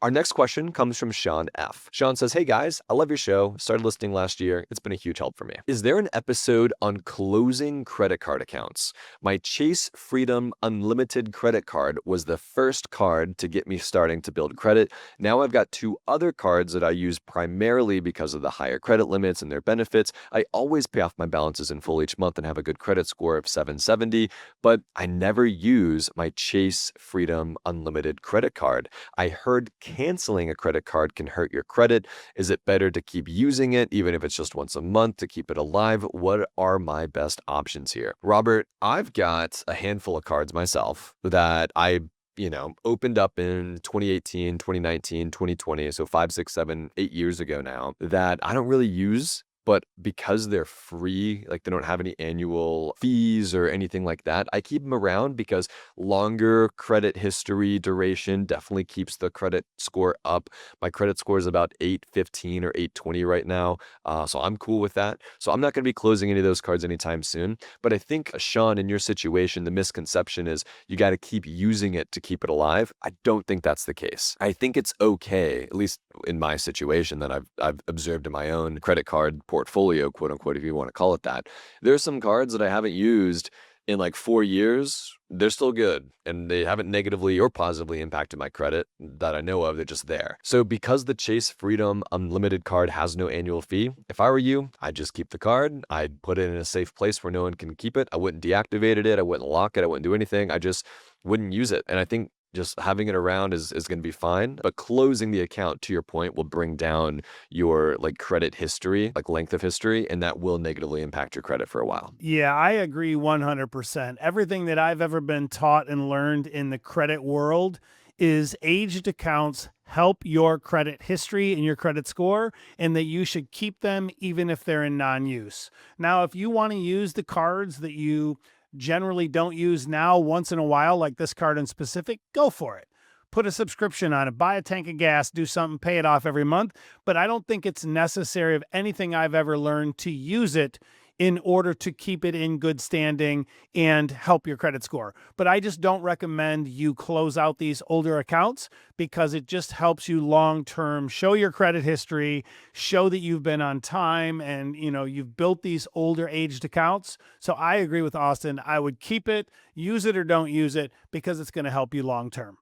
Our next question comes from Sean F. Sean says, "Hey guys, I love your show. Started listening last year. It's been a huge help for me. Is there an episode on closing credit card accounts? My Chase Freedom Unlimited credit card was the first card to get me starting to build credit. Now I've got two other cards that I use primarily because of the higher credit limits and their benefits. I always pay off my balances in full each month and have a good credit score of 770, but I never use my Chase Freedom Unlimited credit card. I heard canceling a credit card can hurt your credit. Is it better to keep using it, even if it's just once a month, to keep it alive? What are my best options here?" Robert, I've got a handful of cards myself that I opened up in 2018, 2019, 2020, so 5, 6, 7, 8 years ago now, that I don't really use. But because they're free, like they don't have any annual fees or anything like that, I keep them around because longer credit history duration definitely keeps the credit score up. My credit score is about 815 or 820 right now. So I'm cool with that. So I'm not going to be closing any of those cards anytime soon. But I think, Sean, in your situation, the misconception is you got to keep using it to keep it alive. I don't think that's the case. I think it's okay, at least in my situation that I've observed in my own credit card portfolio, quote unquote, if you want to call it that. There's some cards that I haven't used in like 4 years. They're still good and they haven't negatively or positively impacted my credit that I know of. They're just there. So because the Chase Freedom Unlimited card has no annual fee, if I were you, I'd just keep the card. I'd put it in a safe place where no one can keep it. I wouldn't deactivate it. I wouldn't lock it. I wouldn't do anything. I just wouldn't use it. And I think just having it around is going to be fine. But closing the account, to your point, will bring down your like credit history, like length of history, and that will negatively impact your credit for a while. Yeah, I agree 100%. Everything that I've ever been taught and learned in the credit world is aged accounts help your credit history and your credit score, and that you should keep them even if they're in non use. Now, if you want to use the cards that you generally don't use now once in a while, like this card in specific, go for it. Put a subscription on it, buy a tank of gas, do something, pay it off every month. But I don't think it's necessary of anything I've ever learned to use it in order to keep it in good standing and help your credit score. But I just don't recommend you close out these older accounts because it just helps you long term show your credit history, show that you've been on time and you've built these older aged accounts. So I agree with Austin. I would keep it, use it or don't use it because it's going to help you long term.